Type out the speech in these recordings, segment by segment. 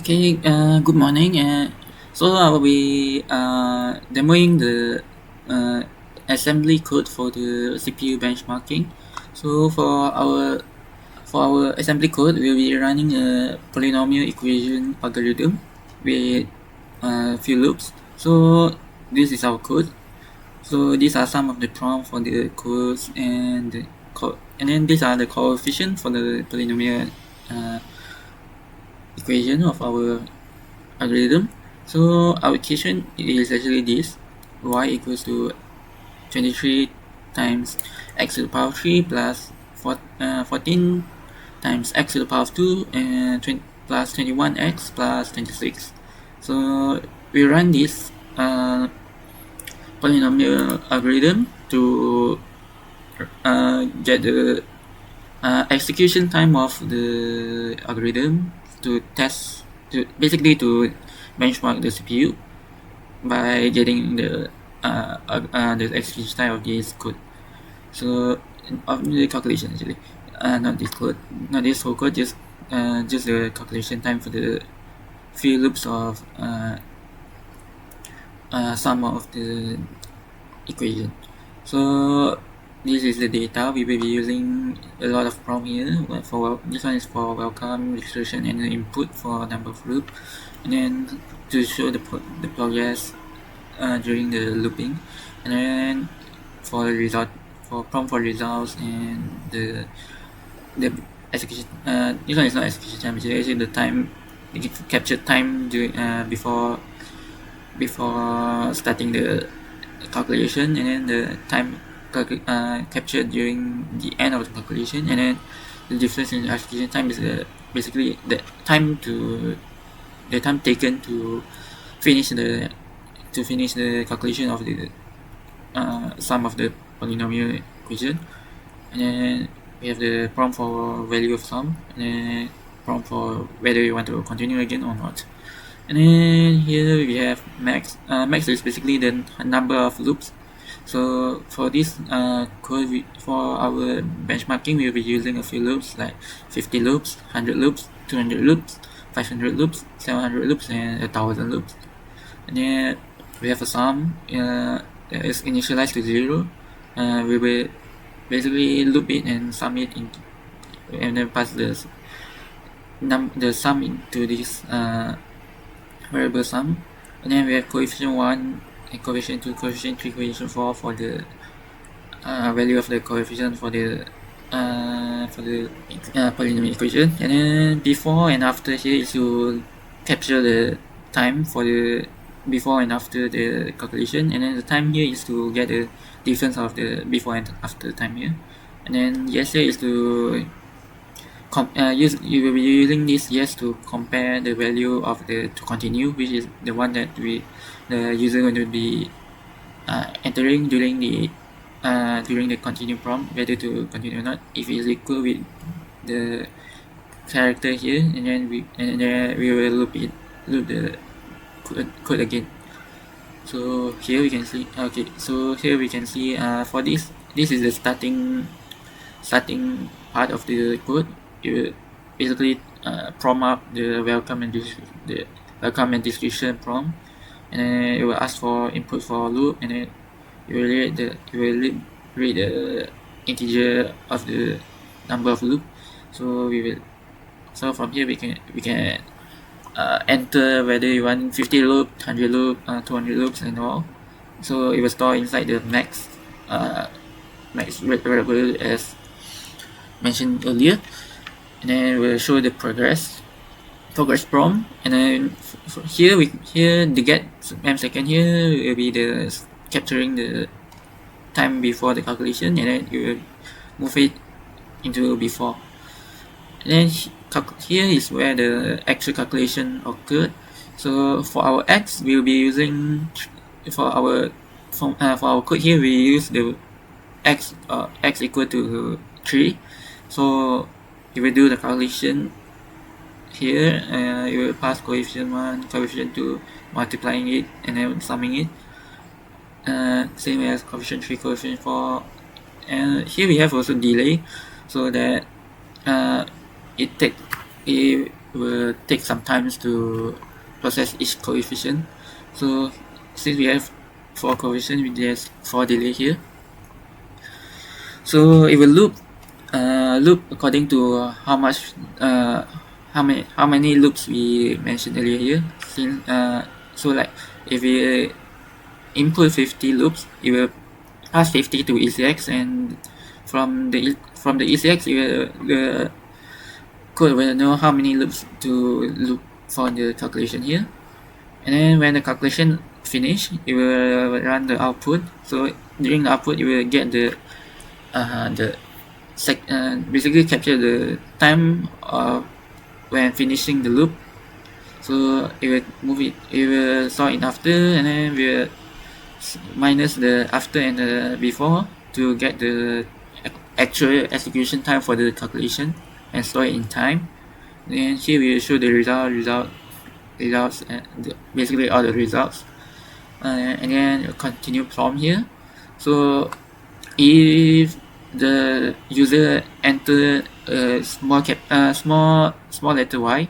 Okay, good morning. So I will be demoing the assembly code for the CPU benchmarking. So for our assembly code, we'll be running a polynomial equation algorithm with a few loops. So this is our code. So these are some of the prompts for the codes and then these are the coefficients for the polynomial equation of our algorithm. So our equation is actually this: y equals to 23 times x to the power 3 plus 14 times x to the power 2 and plus 21x plus 26. So we run this polynomial algorithm to get the execution time of the algorithm to basically to benchmark the CPU by getting the execution time of this code. So of the calculation actually, not this code, not this whole code, just the calculation time for the few loops of sum of the equation. So this is the data. We will be using a lot of prompt here. For this one is for welcome, registration, and the input for number of loop, and then to show the progress during the looping, and then for the result, for prompt for results, and the execution. This one is not execution time. It's actually the time, captured time during before starting the calculation, and then the time captured during the end of the calculation, and then the difference in the execution time is basically the time taken to finish the calculation of the sum of the polynomial equation. And then we have the prompt for value of sum, and then prompt for whether you want to continue again or not. And then here we have max. Max is basically the number of loops. So for this code, for our benchmarking, we'll be using a few loops like 50 loops, 100 loops, 200 loops, 500 loops, 700 loops, and 1000 loops. And then we have a sum that is initialized to 0. We will basically loop it and sum it into, and then pass the sum into this variable sum. And then we have coefficient 1 and coefficient 2, coefficient 3, coefficient 4 for the value of the coefficient for the polynomial equation. And then before and after here is to capture the time for the before and after the calculation, and then the time here is to get the difference of the before and after time here. And then yes here is to you will be using this yes to compare the value of the to continue, which is the one that the user going to be entering during the continue prompt, whether to continue or not. If it is equal with the character here, and then we will loop the code again. So here we can see, okay, so here we can see for this is the starting part of the code. You will basically prompt up the welcome and description prompt, and then it will ask for input for loop, and then you will read the integer of the number of loop. So from here we can enter whether you want 50 loop, 100 loop, 200 loops, and all. So it will store inside the max variable as mentioned earlier, and then we'll show the progress prompt. And then here the get m-second here will be the capturing the time before the calculation, and then you will move it into before. And then here is where the actual calculation occurred. So for our x, we'll be using for our code here, we use the x equal to 3. So you will do the calculation here. You will pass coefficient 1, coefficient 2, multiplying it and then summing it. Same as coefficient 3, coefficient 4. And here we have also delay, so that it will take some time to process each coefficient. So since we have 4 coefficients, we just 4 delay here. So it will loop according to how many loops we mentioned earlier here. Since so like if we input 50 loops, it will pass 50 to ECX, and from the ECX, the code will know how many loops to loop for the calculation here. And then when the calculation finish, it will run the output. So during the output, it will get basically capture the time when finishing the loop. So it will sort it after, and then we'll minus the after and the before to get the actual execution time for the calculation and store it in time. Then here we will show the results, and basically all the results, and then continue from here. So if the user enter a small letter y,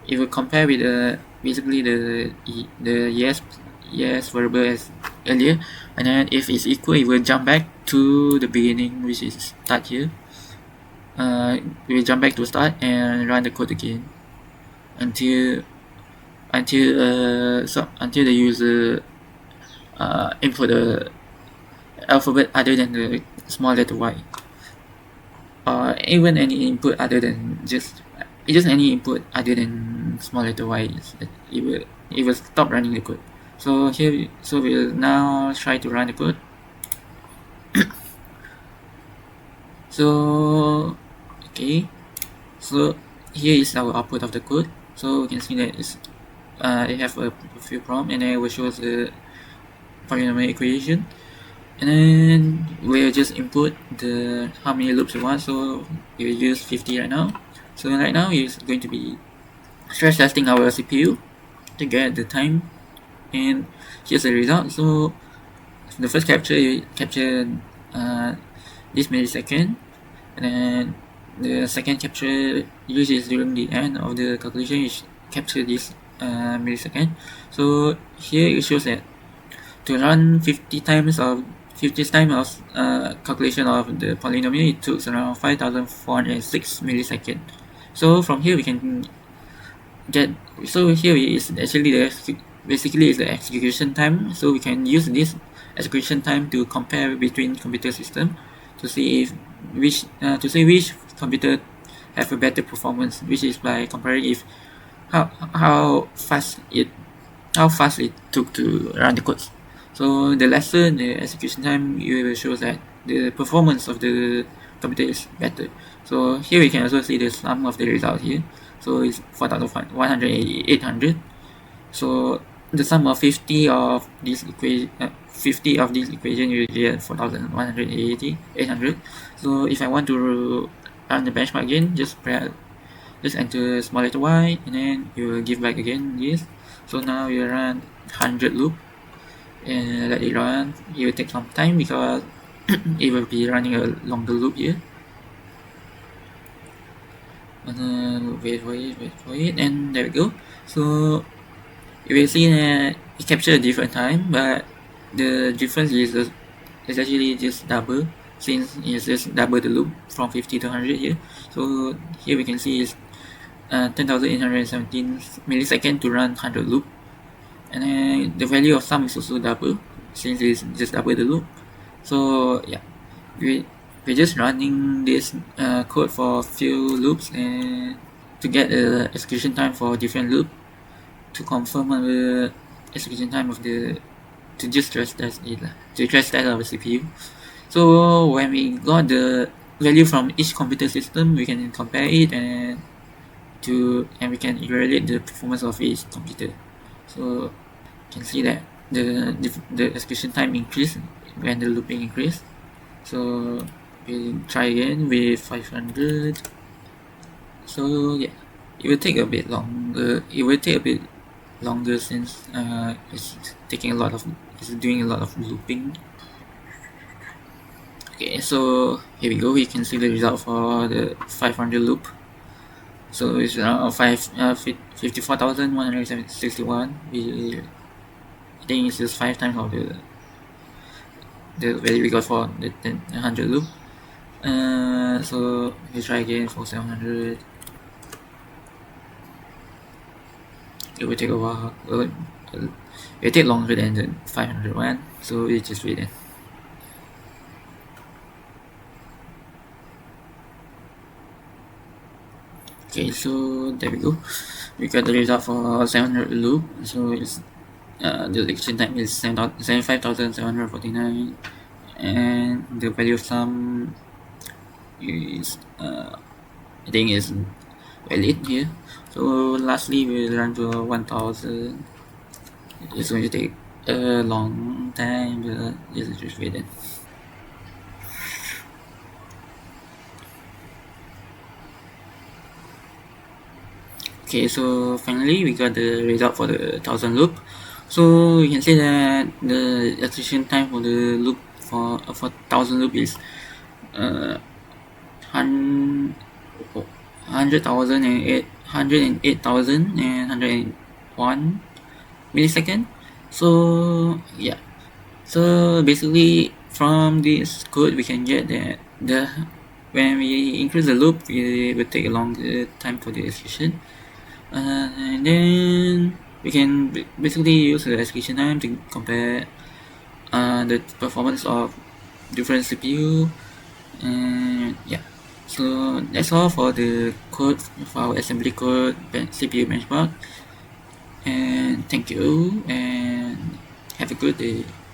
it will compare with basically the yes variable as earlier, and then if it's equal, it will jump back to the beginning, which is start here. We will jump back to start and run the code again until the user input the alphabet other than the small letter y, or even any input other than just any input other than small letter y. It will stop running the code. So we'll now try to run the code. So okay, so here is our output of the code. So we can see that it have a few prompts, and then it will show us the polynomial equation, and then we'll just input the how many loops we want. So we will use 50 right now. So right now it's going to be stress testing our CPU to get the time, and here's the result. So the first capture this millisecond, and then the second capture usually is during the end of the calculation, which capture this millisecond. So here it shows that to run 50 times of calculation of the polynomial, it took around 5,406 milliseconds. So from here we can get, so here is actually basically is the execution time. So we can use this execution time to compare between computer system to see which computer have a better performance, which is by comparing if how fast it took to run the codes. So the lesser the execution time, it will show that the performance of the computer is better. So here we can also see the sum of the result here. So it's 4,188. So the sum of 50 of this equation, you get 4,188. So if I want to run the benchmark again, just enter small letter y, and then you will give back again this. So now you run 100 loop and let it run. It will take some time because it will be running a longer loop here. And wait for it, and there we go. So you will see that it captured a different time, but the difference is actually just double, since it's just double the loop from 50 to 100 here. So here we can see it's 10,817 milliseconds to run 100 loop, and then the value of sum is also double, since it's just double the loop. So yeah, we're just running this code for a few loops and to get the execution time for different loop, to confirm the execution time of to just stress test our CPU. So when we got the value from each computer system, we can compare it and we can evaluate the performance of each computer. So you can see that the execution time increased when the looping increased. So we try again with 500. So yeah, it will take a bit longer. Since it's doing a lot of looping. Okay, so here we go. We can see the result for the 500 loop. So it's around 54,161. I think it's just 5 times of the value we got for the 100 loop. So we try again for 700. It will take a while. It will take longer than the 500 one. So we just wait then. Okay, so there we go. We got the result for 700 loop. So it's the execution time is 75,749, and the value of sum is I think is valid here. So lastly, we'll run to 1000. It's going to take a long time. Just wait then. Okay, so finally we got the result for the 1000 loop. So you can say that the execution time for the loop for 1000 loop is 108,101 millisecond. So yeah, so basically from this code we can get that when we increase the loop, it will take a longer time for the execution. And then we can basically use the execution time to compare the performance of different CPU. And yeah, so that's all for the code for our assembly code CPU benchmark. And thank you and have a good day.